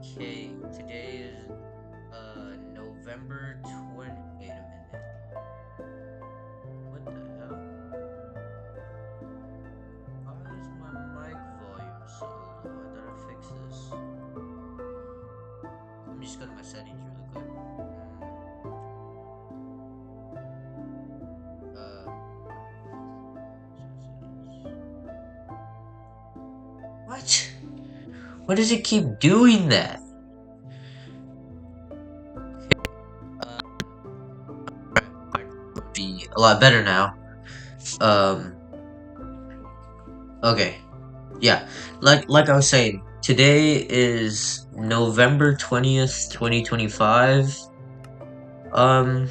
Okay, today is November 20. Wait a minute. What the hell? Why is my mic volume so low? I thought I fixed this. Let me just go to my settings really quick. Uh, what? Why does it keep doing that? Uh, might be a lot better now. Um, okay. Yeah, like I was saying, today is November 20th, 2025. Um,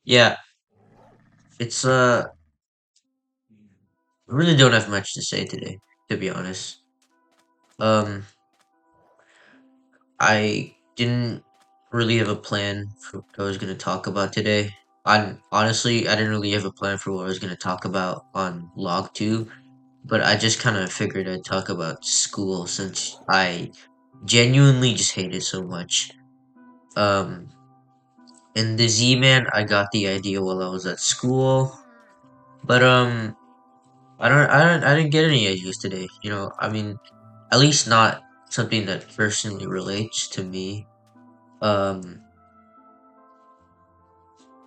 yeah, it's I really don't have much to say today, to be honest. Um, I didn't really have a plan for what I was gonna talk about today. I didn't really have a plan for what I was gonna talk about on log 2, but I just kind of figured I'd talk about school since I genuinely just hate it so much. Um, And the Z-Man, I got the idea while I was at school, but I didn't get any ideas today. I mean, at least not something that personally relates to me. Um,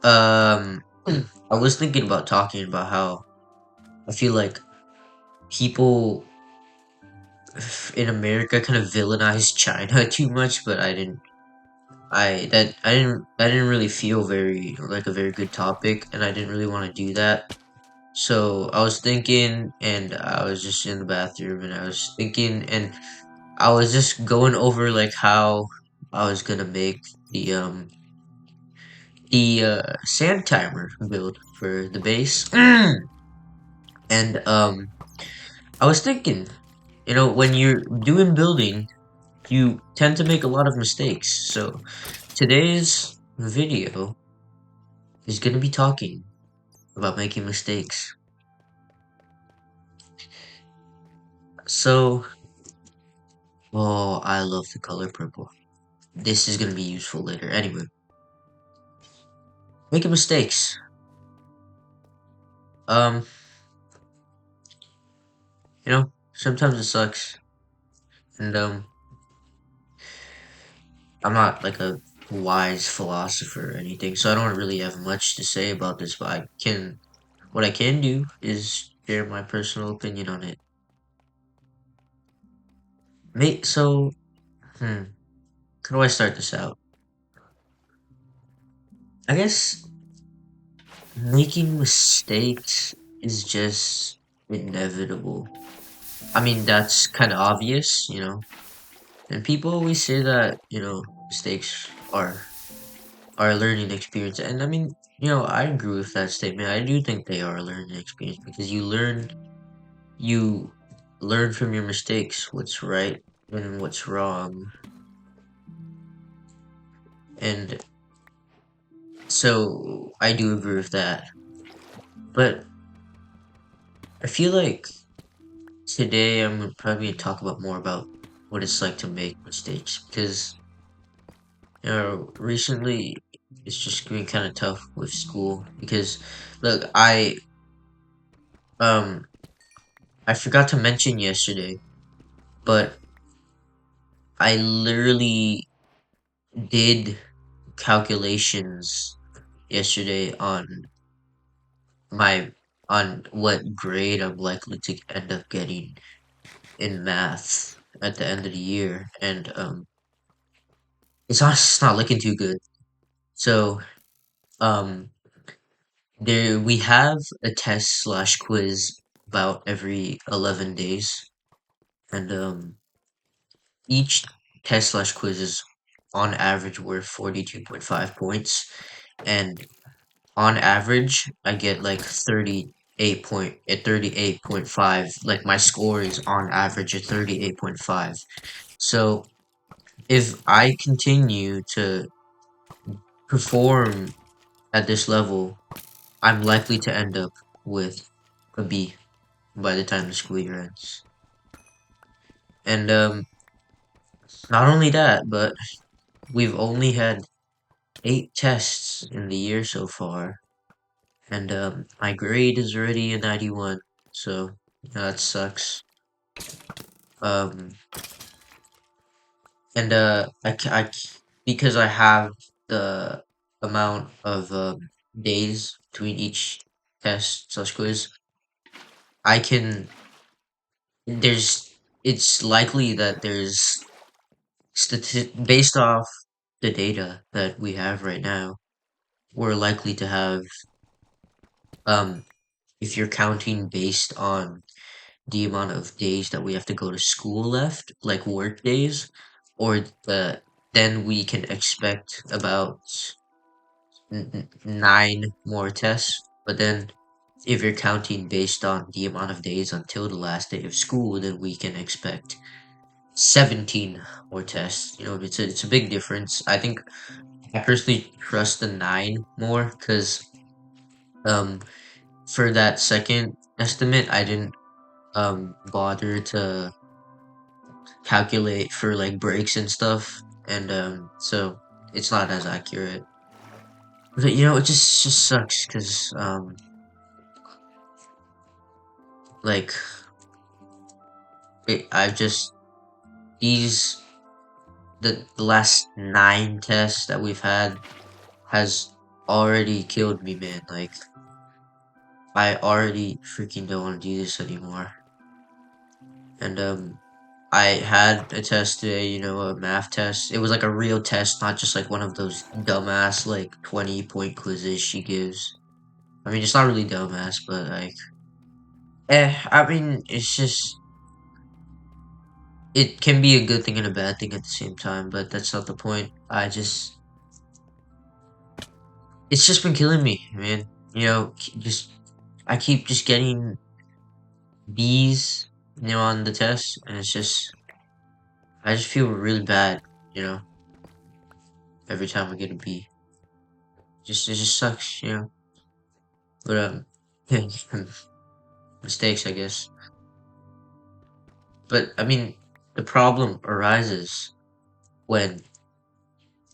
um, I was thinking about talking about how I feel like people in America kind of villainize China too much, but I didn't really feel very like a very good topic, and I didn't really want to do that. So I was thinking, and I was just in the bathroom, and I was thinking, and I was just going over like how I was gonna make the um the sand timer build for the base, and I was thinking, when you're doing building, you tend to make a lot of mistakes. So today's video is gonna be talking about making mistakes. So, oh, I love the color purple. This is gonna be useful later. Anyway, making mistakes. Um, sometimes it sucks, and I'm not like a wise philosopher or anything, so I don't really have much to say about this. But what I can do is share my personal opinion on it. Mate, so, how do I start this out? I guess making mistakes is just inevitable. I mean, that's kind of obvious, and people always say that, mistakes are a learning experience. And I mean, I agree with that statement. I do think they are a learning experience because you learn from your mistakes what's right and what's wrong. And so I do agree with that. But I feel like today I'm probably gonna talk about more about what it's like to make mistakes because recently it's just been kind of tough with school because look, um I forgot to mention yesterday, but I literally did calculations yesterday my on what grade I'm likely to end up getting in math at the end of the year, and it's not looking too good. So um there we have a test slash quiz about every 11 days, and each test slash quiz is on average worth 42.5 points, and on average I get like 38.5. Like my score is on average at 38.5. So if I continue to perform at this level, I'm likely to end up with a B by the time the school year ends. And not only that, but we've only had 8 tests in the year so far, and my grade is already a 91. So that sucks. Um, and because I have the amount of days between each test slash quiz, I can there's it's likely that there's based off the data that we have right now, we're likely to have um if you're counting based on the amount of days that we have to go to school left, like work days, or then we can expect about 9 more tests. But then if you're counting based on the amount of days until the last day of school, then we can expect 17 more tests. It's a big difference. I think I personally trust the 9 more because um for that second estimate, I didn't bother to calculate for like breaks and stuff, and so it's not as accurate. But it just sucks because like I've just these the last 9 tests that we've had has already killed me, man. Like I already freaking don't want to do this anymore. And I had a test today, a math test. It was like a real test, not just like one of those dumbass like 20-point quizzes she gives. I mean, it's not really dumbass, but like, I mean, it's just it can be a good thing and a bad thing at the same time, but that's not the point. It's just been killing me, man. Just I keep just getting B's, on the test, and I just feel really bad, every time I get a B. It just sucks, But mistakes, I guess. But I mean, the problem arises when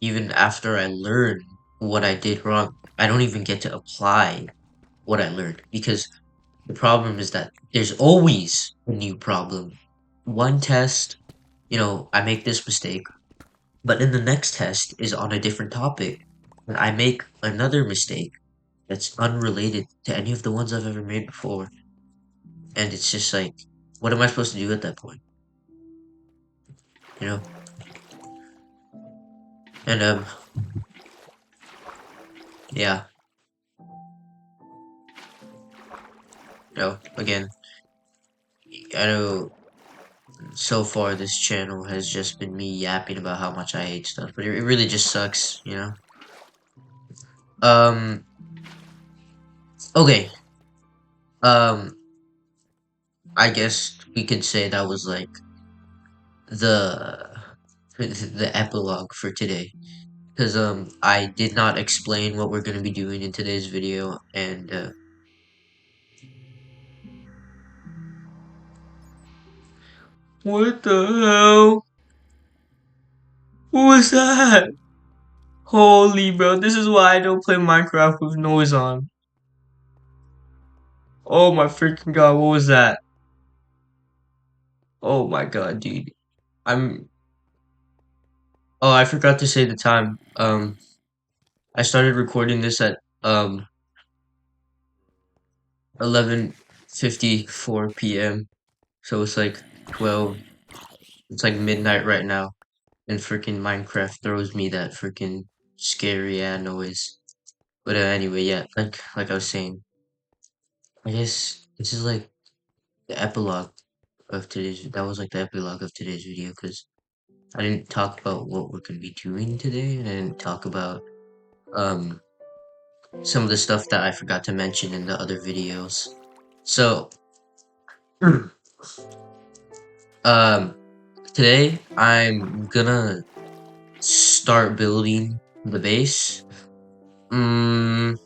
even after I learn what I did wrong, I don't even get to apply what I learned because the problem is that there's always a new problem. One test, I make this mistake, but in the next test is on a different topic, and I make another mistake that's unrelated to any of the ones I've ever made before. And it's just like, what am I supposed to do at that point? You know? And yeah, again, I know so far this channel has just been me yapping about how much I hate stuff, but it really just sucks. Um, okay. Um, I guess we could say that was like the the epilogue for today. Because I did not explain what we're gonna be doing in today's video, and what the hell? What was that? Holy bro, this is why I don't play Minecraft with noise on. Oh my freaking god, what was that? Oh my god, dude. I'm Oh, I forgot to say the time. I started recording this at 11:54 p.m. So it's like 12. It's like midnight right now. And freaking Minecraft throws me that freaking scary ass noise. But anyway, yeah, like I was saying, I guess this is like the epilogue of today's. That was like the epilogue of today's video because I didn't talk about what we're gonna be doing today, and I didn't talk about um some of the stuff that I forgot to mention in the other videos. So, um, today I'm gonna start building the base. Mm,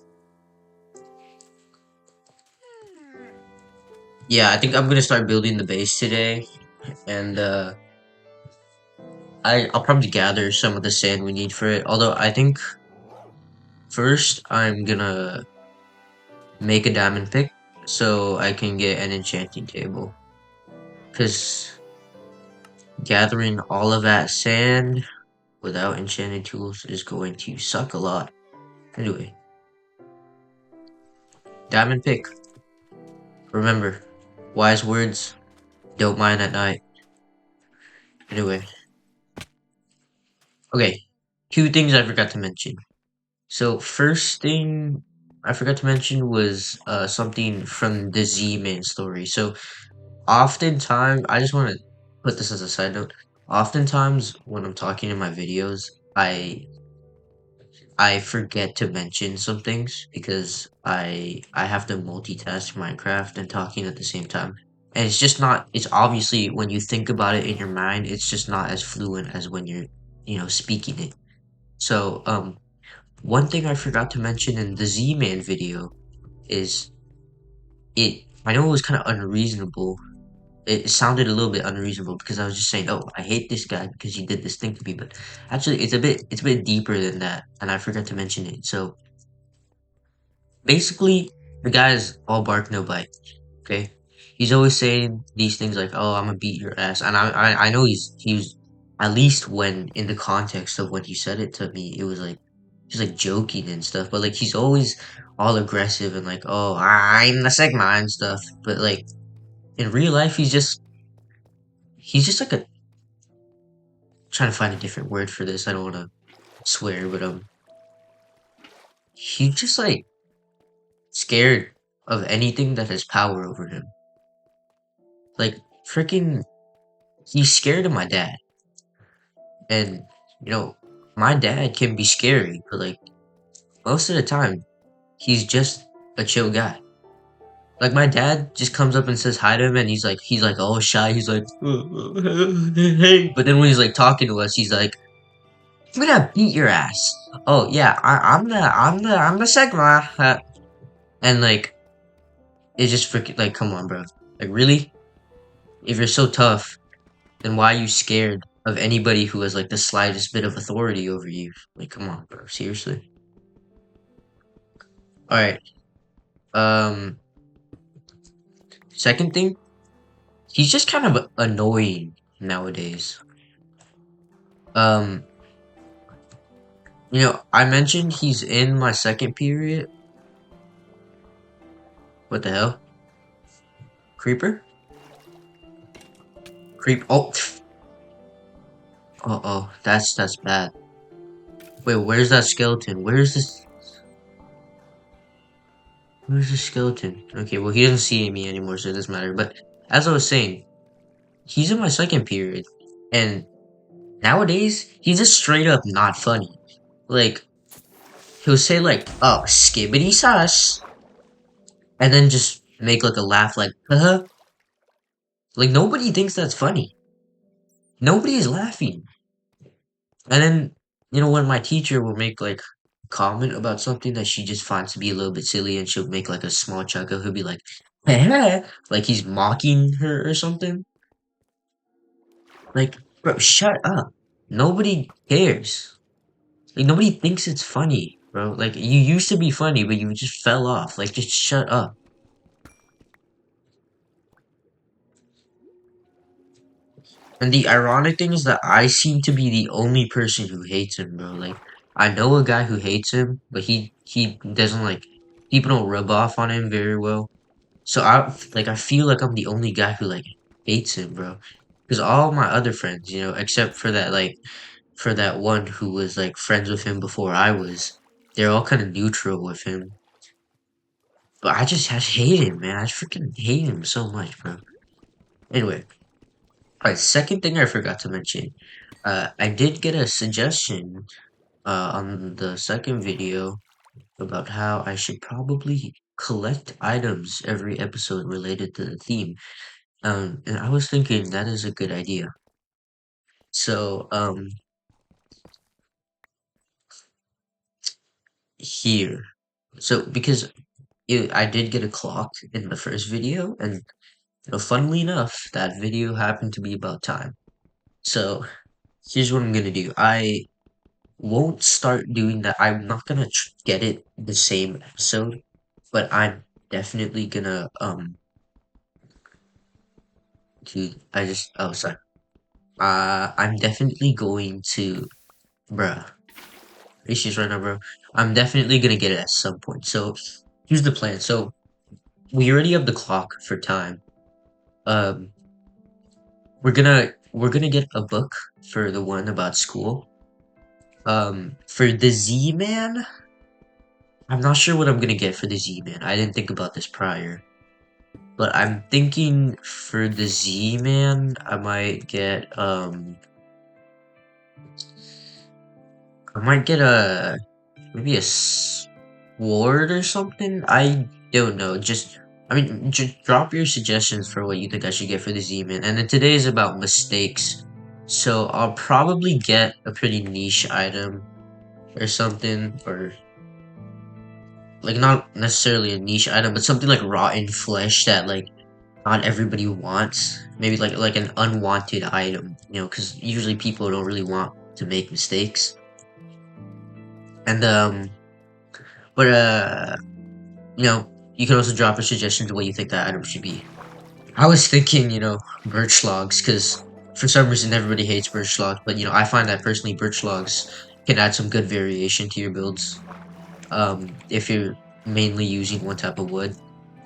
yeah, I think I'm gonna start building the base today. and I'll probably gather some of the sand we need for it. Although I think first I'm gonna make a diamond pick so I can get an enchanting table. Cause gathering all of that sand without enchanting tools is going to suck a lot. Anyway, diamond pick. Remember, wise words, don't mind at night. Anyway, okay, two things I forgot to mention. So first thing I forgot to mention was something from the Z-Man story. So oftentimes, I just want to put this as a side note. Oftentimes, when I'm talking in my videos, I forget to mention some things because I have to multitask Minecraft and talking at the same time. And it's just not, it's obviously when you think about it in your mind, it's just not as fluent as when you're, speaking it. So, one thing I forgot to mention in the Z-Man video is I know it was kind of unreasonable. It sounded a little bit unreasonable because I was just saying, "Oh, I hate this guy because he did this thing to me." But actually, it's a bit deeper than that, and I forgot to mention it. So basically, the guy is all bark no bite. Okay, he's always saying these things like, "Oh, I'm gonna beat your ass," and I know he was at least when in the context of when he said it to me, it was like he's like joking and stuff. But like he's always all aggressive and like, "Oh, I'm the Sigma" and stuff. But like in real life, he's just like a trying to find a different word for this. I don't want to swear, but he's just like scared of anything that has power over him. Like freaking, he's scared of my dad, and you know, my dad can be scary, but like most of the time, he's just a chill guy. Like my dad just comes up and says hi to him, and he's like all shy. He's like, hey, but then when he's like talking to us, he's like, I'm gonna beat your ass. Oh yeah, I'm the Sigma, and like it's just freaking like, come on, bro. Like, really? If you're so tough, then why are you scared of anybody who has like the slightest bit of authority over you? Like, come on, bro. Seriously. All right. Um. Second thing, he's just kind of annoying nowadays. Um. I mentioned he's in my second period. What the hell? Creeper? Creep. Oh. Uh oh. That's bad. Wait, where's that skeleton? Where's the skeleton? Okay, well, he doesn't see me anymore, so it doesn't matter. But as I was saying, he's in my second period, and nowadays he's just straight up not funny. Like he'll say like, "Oh, skibbity sus," and then just make like a laugh, like, "Huh." Like nobody thinks that's funny. Nobody is laughing. And then when my teacher will make like a comment about something that she just finds to be a little bit silly, and she'll make like a small chuckle. He'll be like, like he's mocking her or something. Like, bro, shut up. Nobody cares. Like, nobody thinks it's funny, bro. Like, you used to be funny, but you just fell off. Like, just shut up. And the ironic thing is that I seem to be the only person who hates him, bro. Like, I know a guy who hates him, but he doesn't like people don't rub off on him very well. So I feel like I'm the only guy who like hates him, bro. Because all my other friends, except for that one who was like friends with him before I was, they're all kind of neutral with him. But I just hate him, man. I freaking hate him so much, bro. Anyway, alright, second thing I forgot to mention. I did get a suggestion on the second video about how I should probably collect items every episode related to the theme. And I was thinking that is a good idea. So, here. So, because I did get a clock in the first video, and Funnily enough, that video happened to be about time. So here's what I'm gonna do. I won't start doing that. I'm not gonna get it the same episode, but I'm definitely gonna I just oh sorry. I'm definitely going to bruh. Issues right now, bro. I'm definitely gonna get it at some point. So here's the plan. So we already have the clock for time. Um, we're gonna get a book for the one about school. For the Z Man, I'm not sure what I'm gonna get for the Z Man. I didn't think about this prior, but I'm thinking for the Z Man, I might get a maybe a sword or something. I don't know. I mean, just drop your suggestions for what you think I should get for the Z-Man. And then today is about mistakes, so I'll probably get a pretty niche item or something, or like not necessarily a niche item, but something like rotten flesh that like not everybody wants. Maybe like an unwanted item, because usually people don't really want to make mistakes. And but you can also drop a suggestion to what you think that item should be. I was thinking, birch logs, because for some reason everybody hates birch logs, but I find that personally birch logs can add some good variation to your builds. If you're mainly using one type of wood.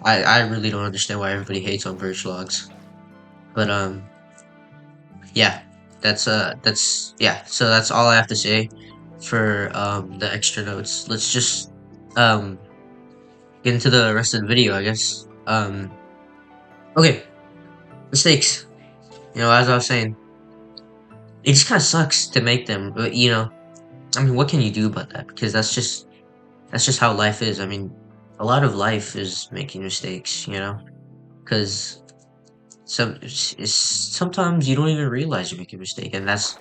I really don't understand why everybody hates on birch logs. But yeah. So that's all I have to say for the extra notes. Let's just um get into the rest of the video, I guess. Okay, mistakes. As I was saying, it just kind of sucks to make them, but I mean, what can you do about that? Because that's just how life is. I mean, a lot of life is making mistakes, because sometimes you don't even realize you're making a mistake, and that's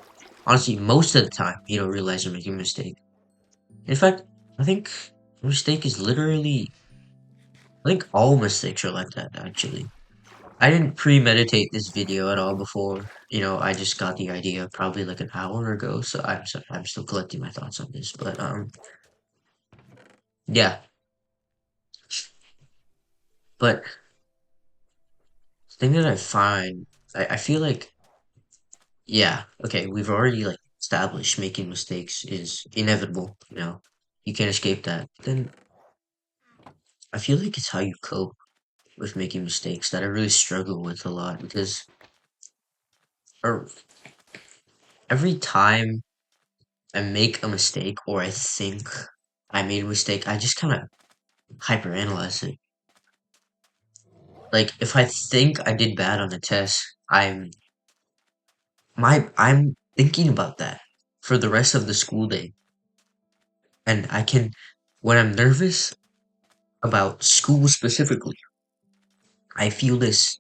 honestly most of the time you don't realize you're making a mistake. In fact, I think a mistake is literally, I think all mistakes are like that, actually. I didn't premeditate this video at all before. I just got the idea probably like an hour ago, so I'm still collecting my thoughts on this. But yeah. But the thing that I find, I feel like, yeah, okay, we've already like established making mistakes is inevitable. You can't escape that. Then I feel like it's how you cope with making mistakes that I really struggle with a lot because, or every time I make a mistake or I think I made a mistake, I just kind of hyperanalyze it. Like if I think I did bad on a test, I'm thinking about that for the rest of the school day. And when I'm nervous about school specifically, I feel this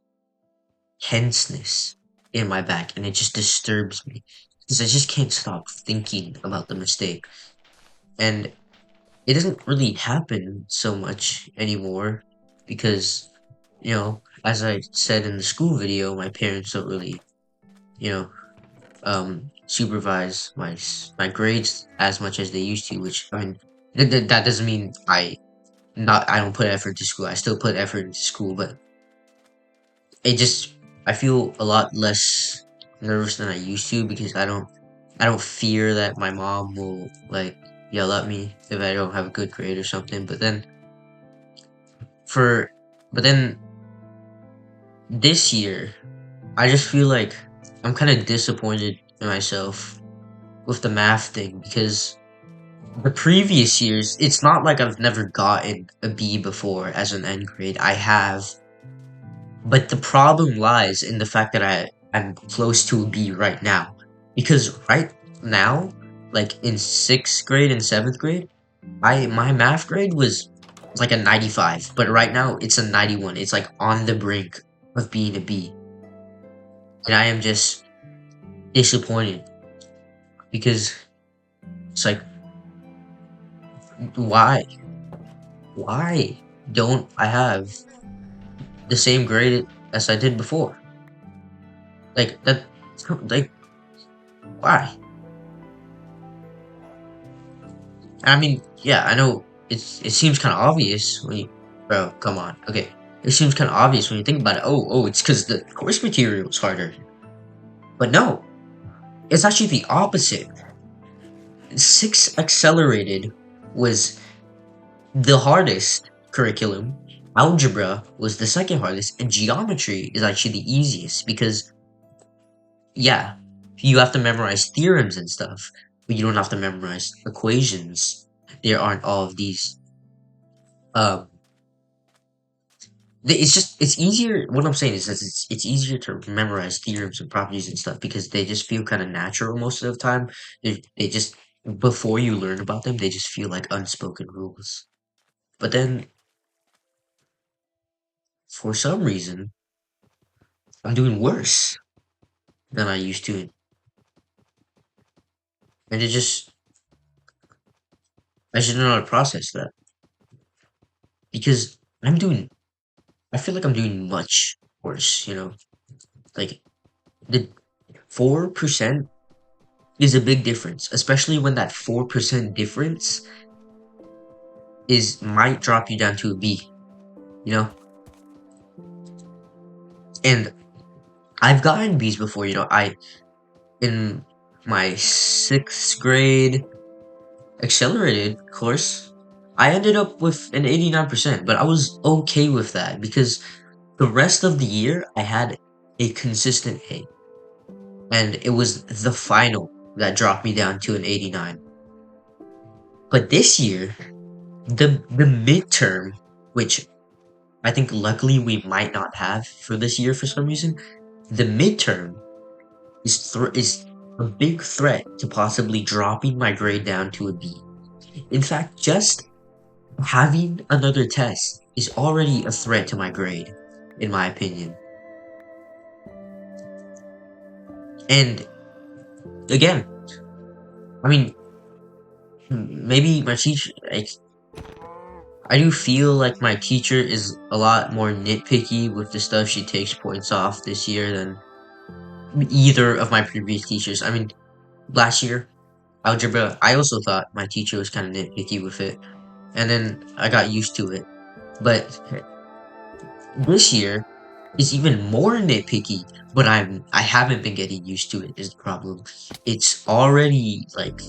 tenseness in my back and it just disturbs me because I just can't stop thinking about the mistake. And it doesn't really happen so much anymore because, as I said in the school video, my parents don't really, you know, supervise my grades as much as they used to. Which I mean, that doesn't mean I don't put effort to school. I still put effort into school, but it just I feel a lot less nervous than I used to because I don't fear that my mom will like yell at me if I don't have a good grade or something. For but then this year I just feel like I'm kind of disappointed in myself with the math thing because the previous years it's not like I've never gotten a B before as an end grade. I have, but the problem lies in the fact that I'm close to a B right now because right now, like in 6th grade and 7th grade, my math grade was like a 95, but right now it's a 91. It's like on the brink of being a B. And I am just disappointed because it's like, why? Why don't I have the same grade? as I did before. Like that, like why? I mean, yeah, I know it seems kind of obvious when you, bro, come on, okay. It seems kind of obvious when you think about it. Oh, it's because the course material is harder. But no, it's actually the opposite. Six Accelerated was the hardest curriculum. Algebra was the second hardest, and geometry is actually the easiest because, yeah, you have to memorize theorems and stuff, but you don't have to memorize equations. There aren't all of these. Um, it's just it's easier. What I'm saying is that it's easier to memorize theorems and properties and stuff because they just feel kind of natural most of the time. They just before you learn about them, they just feel like unspoken rules. But then for some reason, I'm doing worse than I used to, and it just I should know how to process that because I'm doing. I feel like I'm doing much worse. Like the 4% is a big difference, especially when that 4% difference is might drop you down to a B. You know, and I've gotten B's before. I in my sixth grade accelerated course, I ended up with an 89%, but I was okay with that because the rest of the year I had a consistent A, and it was the final that dropped me down to an 89. But this year, the midterm, which I think luckily we might not have for this year for some reason, the midterm is a big threat to possibly dropping my grade down to a B. In fact, just having another test is already a threat to my grade, in my opinion. And again, I mean, maybe my teacher, like, I do feel like my teacher is a lot more nitpicky with the stuff she takes points off this year than either of my previous teachers. I mean, last year, algebra, I also thought my teacher was kind of nitpicky with it, and then I got used to it. But this year is even more nitpicky, but I haven't been getting used to it is the problem. It's already like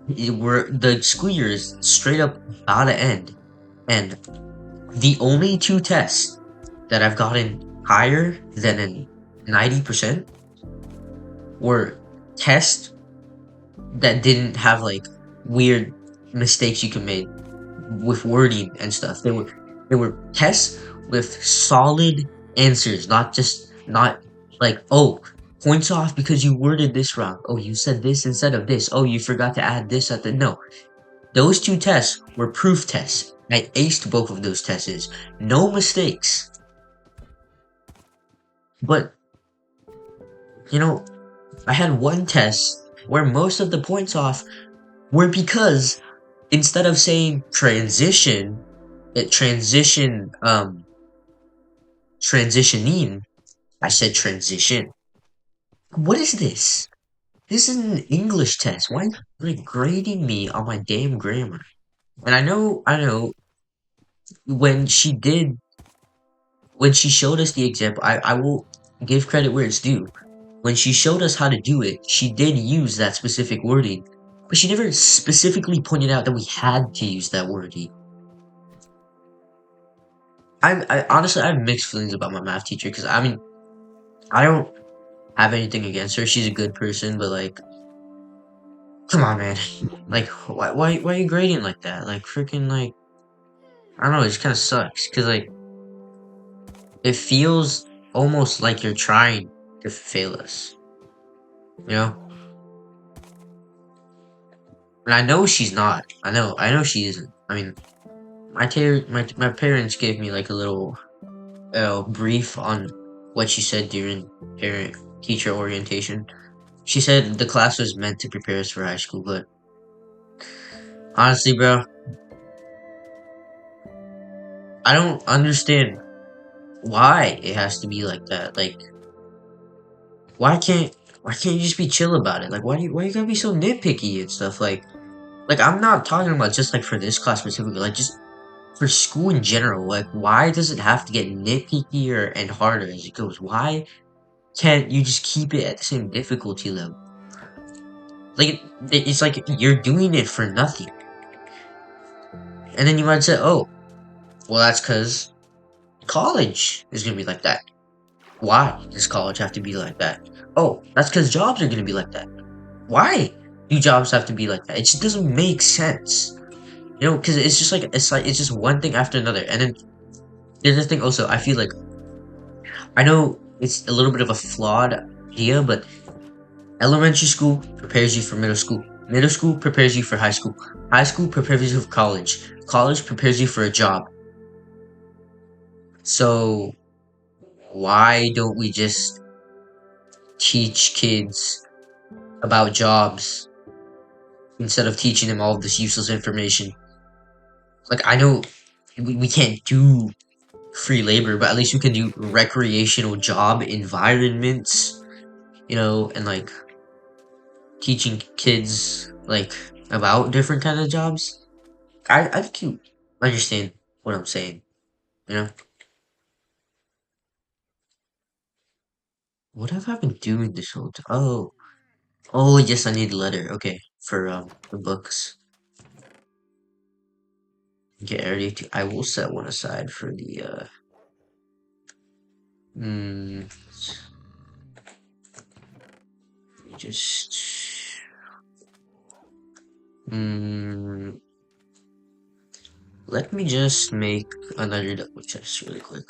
we're the school year is straight up about to end, and the only two tests that I've gotten higher than a 90% were tests that didn't have like weird mistakes you can make with wording and stuff. They were tests with solid answers, not like, oh, points off because you worded this wrong. Oh, you said this instead of this. Oh, you forgot to add this at the no. Those two tests were proof tests. I aced both of those tests. No mistakes. But you know, I had one test where most of the points off were because instead of saying transition, it transitioning, I said transition. What is this? This is an English test. Why are you like grading me on my damn grammar? And I know when she did when she showed us the example, I will give credit where it's due. When she showed us how to do it, she did use that specific wording, but she never specifically pointed out that we had to use that wording. I honestly I have mixed feelings about my math teacher because I mean I don't have anything against her. She's a good person, but like, come on, man. Like, why are you grading like that? Like, freaking like, I don't know. It just kind of sucks because like it feels almost like you're trying to fail us. You know? And I know she's not. I know she isn't. I mean, my parents gave me like a little brief on what she said during parent teacher orientation. She said the class was meant to prepare us for high school, but honestly, bro, I don't understand. why it has to be like that. Like, why can't why can't you just be chill about it? Like, why you gotta be so nitpicky and stuff? Like I'm not talking about just like for this class specifically. Like just for school in general. Like, why does it have to get nitpickier and harder as it goes? Why can't you just keep it at the same difficulty level? Like it's like you're doing it for nothing. And then you might say, "Oh, well, that's because college is gonna be like that." Why does college have to be like that? Oh, that's because jobs are gonna be like that. Why do jobs have to be like that? It just doesn't make sense. You know, because it's just one thing after another. And then the other thing also, I feel like I know it's a little bit of a flawed idea, but elementary school prepares you for middle school. Middle school prepares you for high school. High school prepares you for college. College prepares you for a job. So why don't we just teach kids about jobs instead of teaching them all of this useless information? Like I know we can't do free labor, but at least we can do recreational job environments, you know, and like teaching kids like about different kind of jobs. I think you understand what I'm saying, you know? What have I been doing this whole time? Oh yes, I need a letter. Okay, for the books. Get ready to. I will set one aside for the mm, just mm, let me just make another double chest really quick.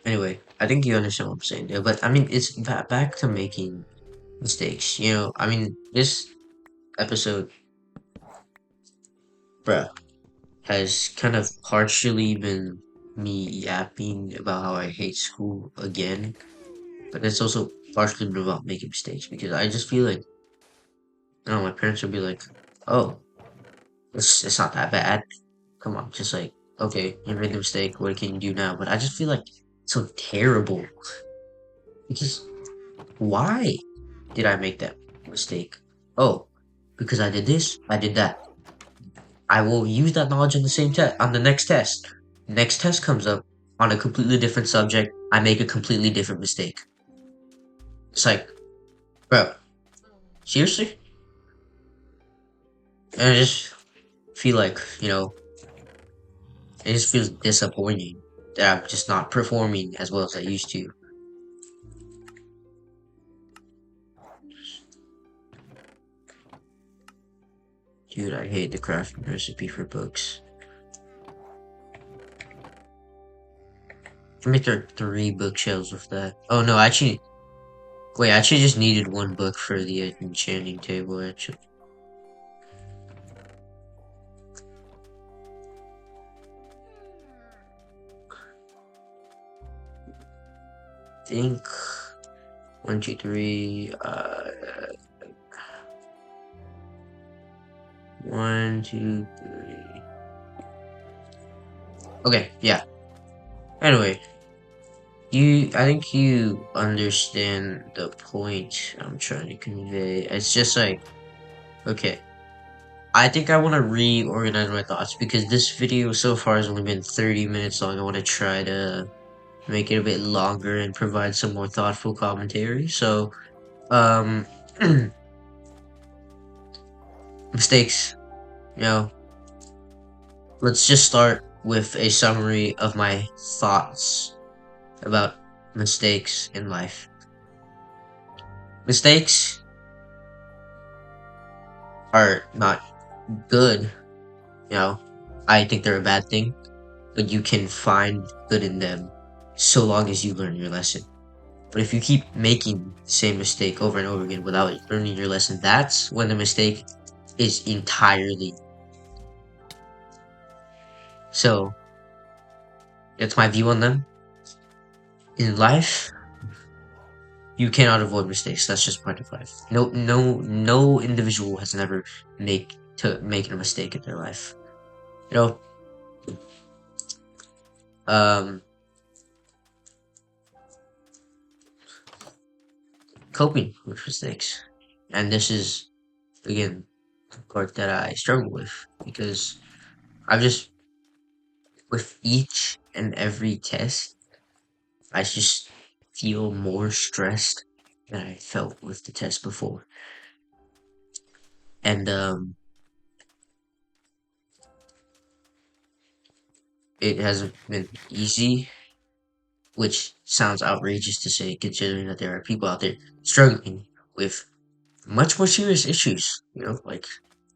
Anyway, I think you understand what I'm saying there, but I mean, it's back to making mistakes. You know, I mean, this episode, bruh, has kind of partially been me yapping about how I hate school again, but it's also partially been about making mistakes because I just feel like, you know, my parents would be like, "Oh, it's not that bad. Come on, just like, okay, you made a mistake. What can you do now?" But I just feel like it's so terrible because why did I make that mistake? Oh, because I did this, I did that. I will use that knowledge on the same test on the next test. Next test comes up on a completely different subject. I make a completely different mistake. It's like, bro, seriously? And I just feel like, you know, it just feels disappointing that I'm just not performing as well as I used to. Dude, I hate the crafting recipe for books. I make there 3 bookshelves with that. Oh no, actually, wait, I actually just needed 1 book for the enchanting table. Actually, I think 1, 2, 3. 1, 2, 3. Okay, yeah. Anyway, I think you understand the point I'm trying to convey. It's just like, okay, I think I want to reorganize my thoughts because this video so far has only been 30 minutes long. I want to try to make it a bit longer and provide some more thoughtful commentary. So, um, mistakes, you know, let's just start with a summary of my thoughts about mistakes in life. Mistakes are not good, you know. I think they're a bad thing, but you can find good in them so long as you learn your lesson. But if you keep making the same mistake over and over again without learning your lesson, that's when the mistake is entirely. So, that's my view on them. In life, You cannot avoid mistakes. That's just part of life. No individual has never made a mistake in their life. You know, um, coping with mistakes, and this is again the part that I struggle with because I've just with each and every test, I just feel more stressed than I felt with the test before, and it hasn't been easy, which sounds outrageous to say considering that there are people out there struggling with much more serious issues, like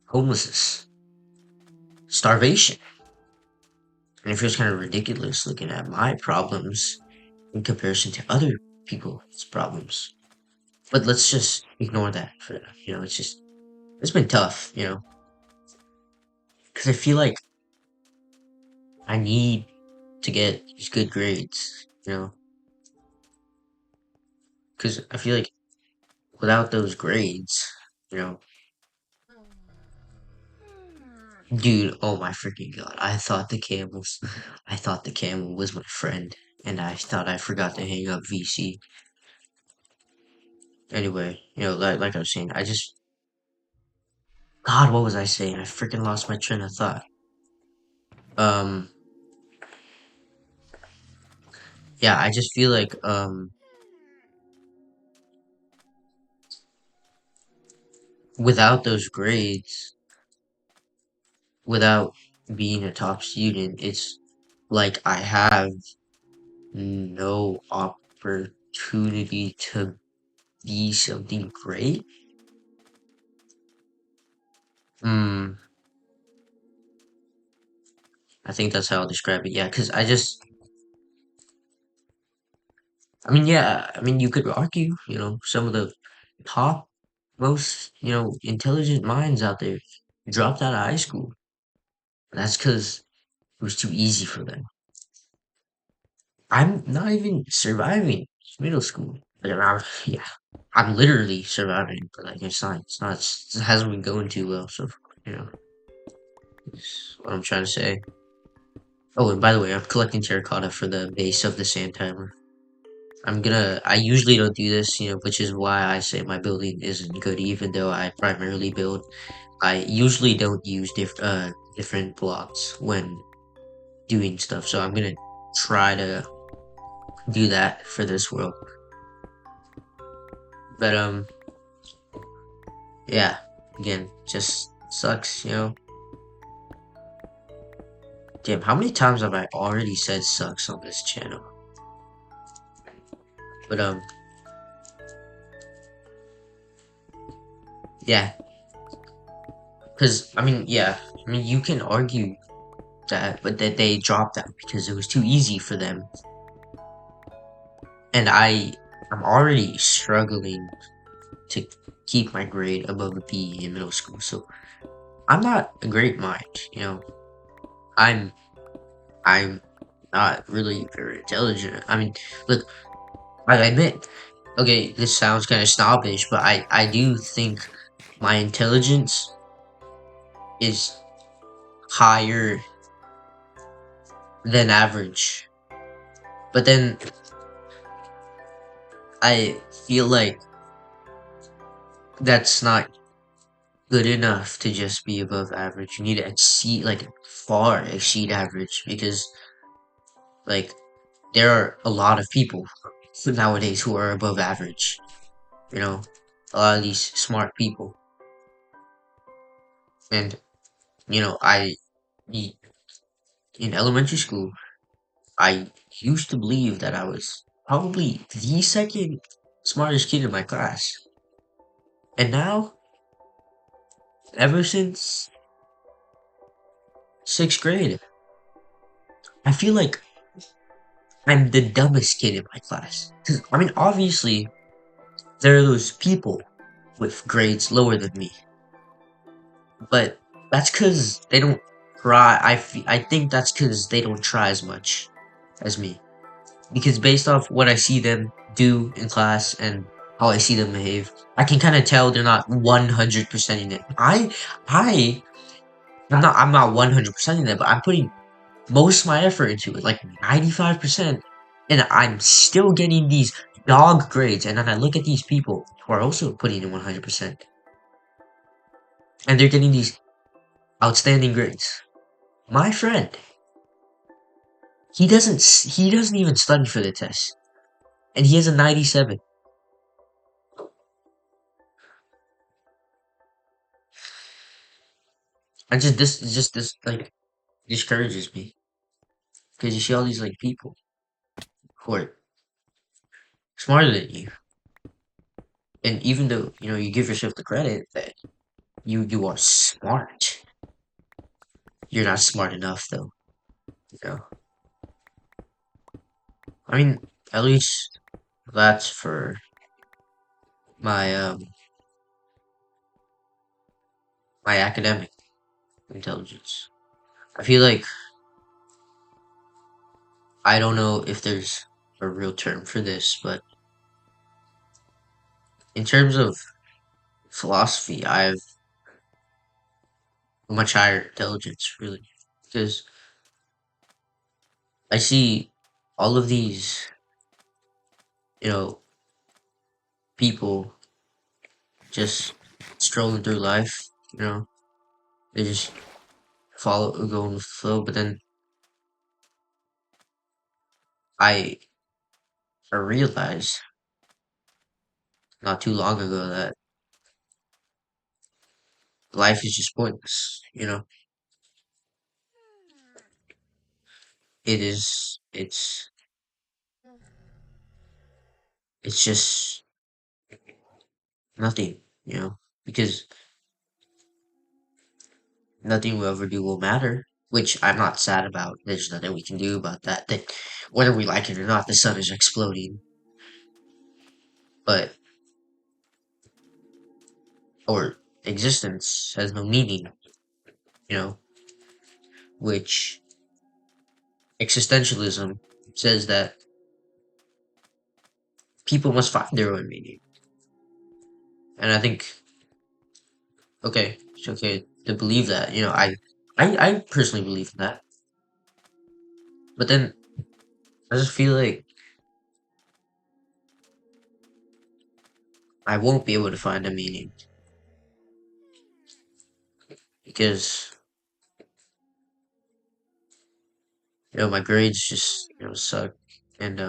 homelessness, starvation. And it feels kind of ridiculous looking at my problems in comparison to other people's problems. But let's just ignore that for now. It's been tough, because I feel like I need to get these good grades, because I feel like without those grades, you know, dude, oh my freaking god, I thought the camel was my friend, and I thought I forgot to hang up VC. Anyway, like I was saying, God, what was I saying? I freaking lost my train of thought. Um, yeah, I just feel like, without those grades, without being a top student, it's like I have no opportunity to be something great. Hmm, I think that's how I'll describe it. Yeah, because I mean, you could argue, some of the top, most, intelligent minds out there dropped out of high school. That's because it was too easy for them. I'm not even surviving middle school. Yeah, I'm literally surviving, but like it hasn't been going too well. So, you know, that's what I'm trying to say. Oh, and by the way, I'm collecting terracotta for the base of the sand timer. I usually don't do this, which is why I say my building isn't good, even though I primarily build. I usually don't use different blocks when doing stuff, so I'm gonna try to do that for this world. But, yeah, again, just sucks. Damn, how many times have I already said sucks on this channel? But, yeah, because, you can argue that, but that they dropped out because it was too easy for them. And I'm already struggling to keep my grade above a B in middle school. So I'm not a great mind. I'm I'm not really very intelligent. I mean, look, I admit, okay, this sounds kind of snobbish, but I do think my intelligence is higher than average. But then I feel like that's not good enough to just be above average. You need to exceed, like, far exceed average because, like, there are a lot of people nowadays who are above average. You know, a lot of these smart people, and in elementary school, I used to believe that I was probably the second smartest kid in my class, and now, ever since sixth grade, I feel like I'm the dumbest kid in my class. 'Cause, I mean, obviously, there are those people with grades lower than me, but that's because they don't try. I think that's because they don't try as much as me. Because based off what I see them do in class and how I see them behave, I can kind of tell they're not 100% in it. I'm not 100% in it, but I'm putting most of my effort into it, like 95%, and I'm still getting these dog grades. And then I look at these people who are also putting in 100%, and they're getting these outstanding grades. My friend, he doesn't even study for the test, and he has a 97. I just this like discourages me because you see all these like people who are smarter than you, and even though you give yourself the credit that you are smart, you're not smart enough though. You know, I mean, at least that's for my my academic intelligence. I feel like I don't know if there's a real term for this, but in terms of philosophy, I have a much higher intelligence, really, because I see all of these, you know, people just strolling through life. They just follow, go with the flow. But then I I realized not too long ago that life is just pointless. It is. It's just nothing. Because nothing we ever do will matter. Which I'm not sad about. There's nothing we can do about that. That whether we like it or not, the sun is exploding. But our existence has no meaning. You know, which existentialism says that people must find their own meaning. And I think, okay, it's okay to believe that. I personally believe in that. But then I just feel like I won't be able to find a meaning because my grades just suck, and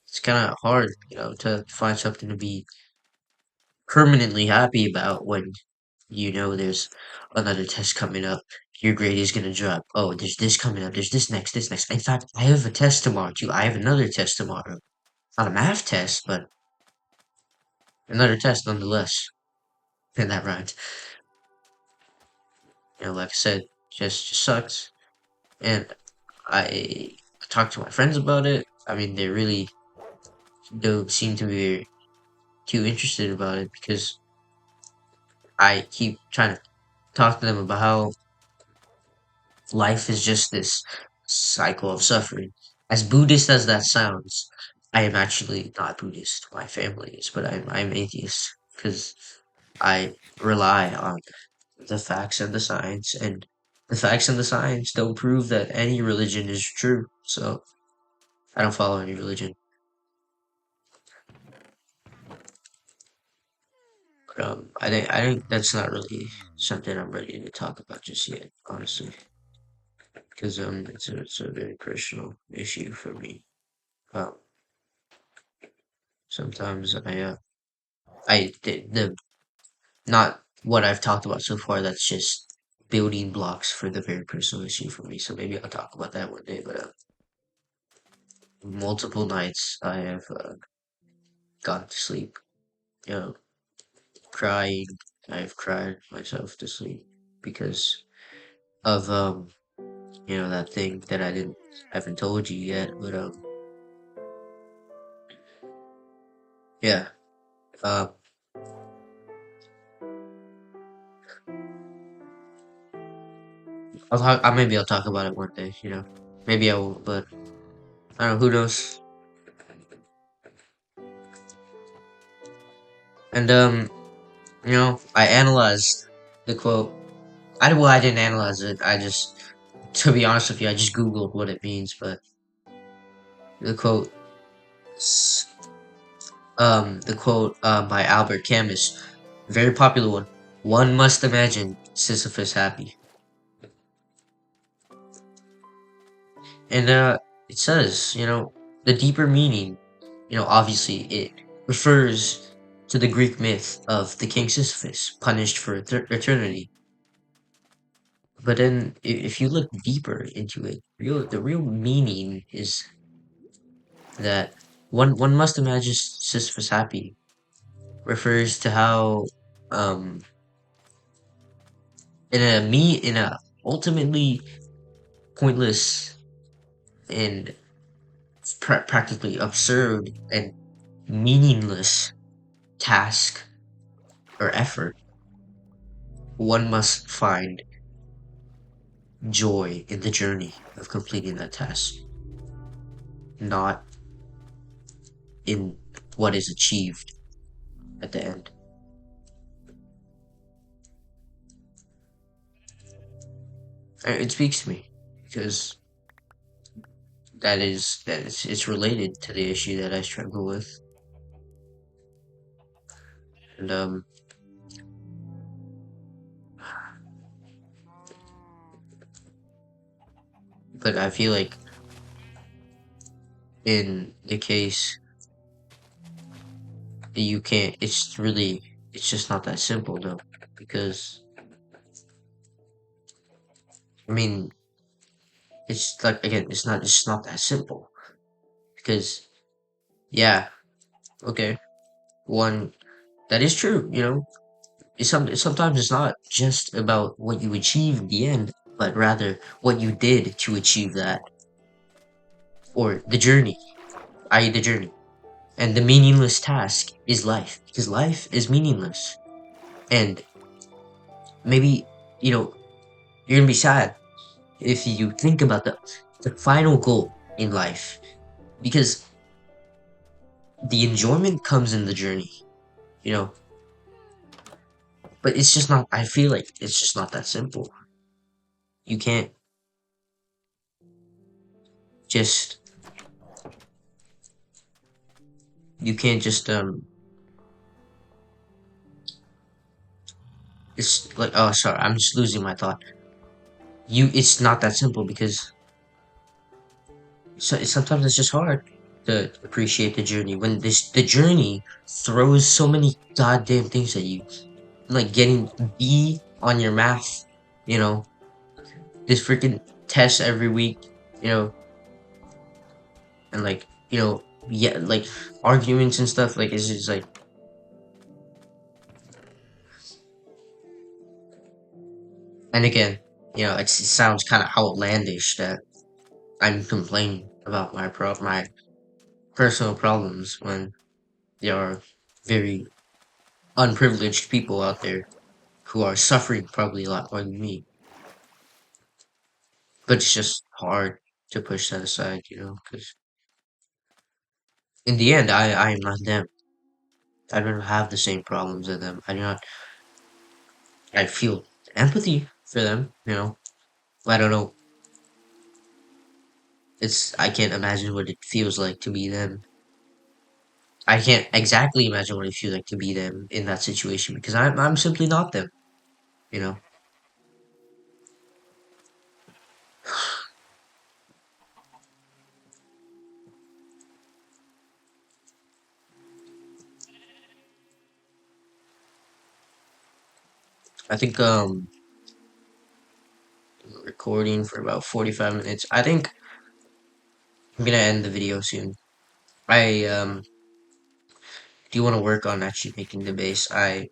it's kind of hard to find something to be permanently happy about when there's another test coming up. Your grade is gonna drop. Oh, there's this coming up. There's this next. In fact, I have a test tomorrow too. I have another test tomorrow. Not a math test, but another test nonetheless. And that rhymes. Like I said, just sucks. And I talked to my friends about it. I mean, they really don't seem to be too interested about it because I keep trying to talk to them about how life is just this cycle of suffering. As Buddhist as that sounds, I am actually not Buddhist. My family is, but I'm atheist because I rely on the facts and the science, and the facts and the science don't prove that any religion is true. So I don't follow any religion. But I think that's not really something I'm ready to talk about just yet, honestly, because it's a very personal issue for me. Um, Sometimes the not what I've talked about so far. That's just building blocks for the very personal issue for me. So maybe I'll talk about that one day. But multiple nights I have gone to sleep, you know, crying. I've cried myself to sleep because of that thing that I haven't told you yet. But yeah. Uh, maybe I'll talk about it one day. Maybe I won't, but I don't know, who knows? And I analyzed the quote. I didn't analyze it. I just, to be honest with you, I just googled what it means. But the quote, by Albert Camus, very popular one. One must imagine Sisyphus happy, and it says, the deeper meaning, obviously it refers to the Greek myth of the king Sisyphus punished for eternity. But then, if you look deeper into it, the real meaning is that one must imagine Sisyphus happy refers to how, um, in a ultimately pointless and practically absurd and meaningless task or effort, one must find joy in the journey of completing that task, not in what is achieved at the end. It speaks to me because it's related to the issue that I struggle with, and but I feel like in the case you can't. It's just not that simple though, because I mean, it's like again, it's not that simple because yeah, okay, one that is true, sometimes it's not just about what you achieve in the end, but rather what you did to achieve that, or the journey, i.e., the journey. And the meaningless task is life, because life is meaningless. And maybe, you're gonna be sad if you think about the final goal in life, because the enjoyment comes in the journey, you know. But it's just not. I feel like it's just not that simple. You can't just you can't just it's like, oh, sorry, I'm just losing my thought. It's not that simple because sometimes it's just hard to appreciate the journey when the journey throws so many goddamn things at you, like getting B on your math, you know, this freaking test every week, you know, and like, yeah, like arguments and stuff. Like it's just like, and again, it sounds kind of outlandish that I'm complaining about my personal problems when there are very unprivileged people out there who are suffering probably a lot more than me. But it's just hard to push that aside, because in the end, I am not them. I don't have the same problems as them. I do not. I feel empathy for them, I don't know. I can't imagine what it feels like to be them. I can't exactly imagine what it feels like to be them in that situation because I'm simply not them, you know. I think recording for about 45 minutes. I think I'm gonna end the video soon. I do want to work on actually making the bass. A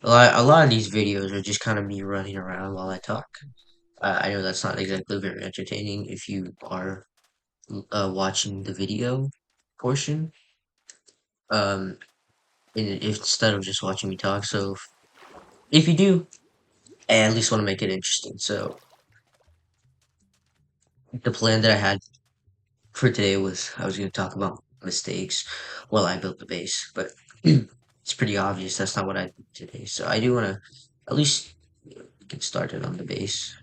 lot of these videos are just kind of me running around while I talk. I know that's not exactly very entertaining if you are watching the video portion. Um, instead of just watching me talk. So if you do, I at least want to make it interesting. So the plan that I had for today was I was going to talk about mistakes while I built the base, but it's pretty obvious that's not what I did today. So I do want to at least get started on the base.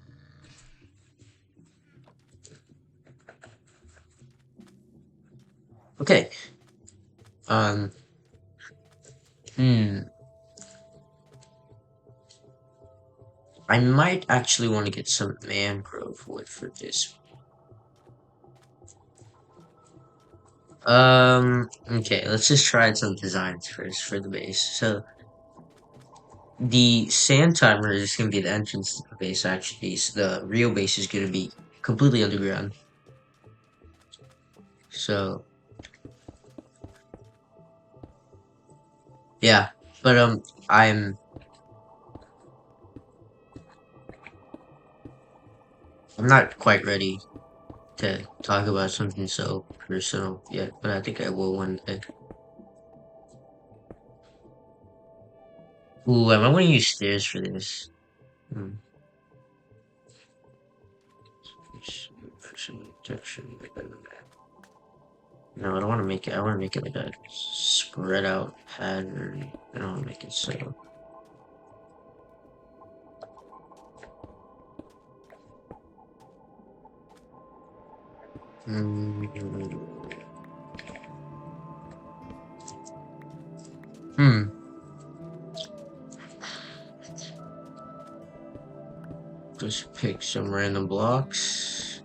Okay. Um. Hmm. I might actually want to get some mangrove wood for this. Okay, let's just try some designs first for the base. So the sand timer is gonna be the entrance to the base. Actually, so the real base is gonna be completely underground. So yeah, but I'm not quite ready to talk about something so personal yet, but I think I will one day. Ooh, am I going to use stairs for this? Hmm. Protection. No, I don't want to make it. I want to make it like a spread out pattern. I don't want to make it so. Mm, hmm. Just pick some random blocks.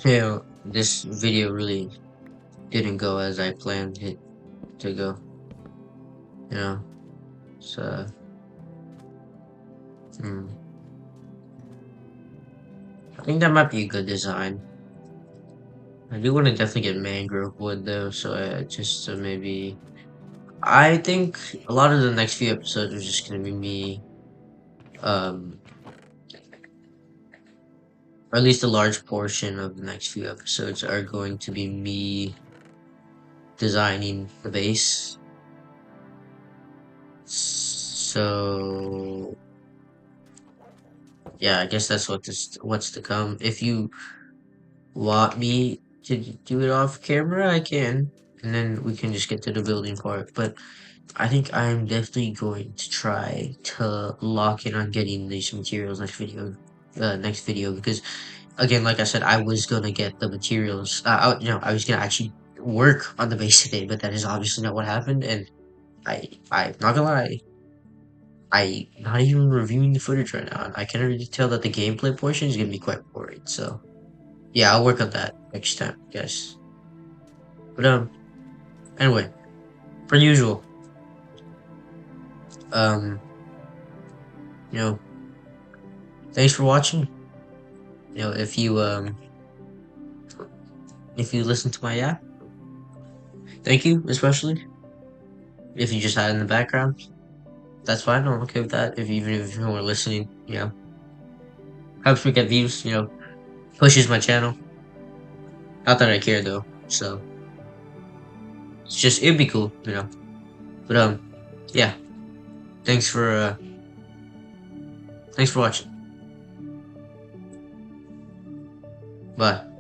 Yeah, this video really didn't go as I planned it to go. You know, so hmm. I think that might be a good design. I do want to definitely get mangrove wood though, so just to maybe. I think a lot of the next few episodes are just gonna be me, um, or at least a large portion of the next few episodes are going to be me designing the base. So yeah, I guess that's what's to come. If you want me to do it off camera, I can, and then we can just get to the building part. But I think I'm definitely going to try to lock in on getting these materials next video because again, like I said, I was gonna get the materials. I was gonna actually work on the base today, but that is obviously not what happened. And I'm not gonna lie, I not even reviewing the footage right now. I can already tell that the gameplay portion is gonna be quite boring. So yeah, I'll work on that next time, guys. But anyway, per usual, um, you know, thanks for watching. You know, if you listen to my app, thank you, especially if you just had it in the background. That's fine. I'm okay with that. Even if you weren't listening, helps me get views. Pushes my channel. Not that I care though. So it's just it'd be cool. But yeah. Thanks for uh, thanks for watching. Bye.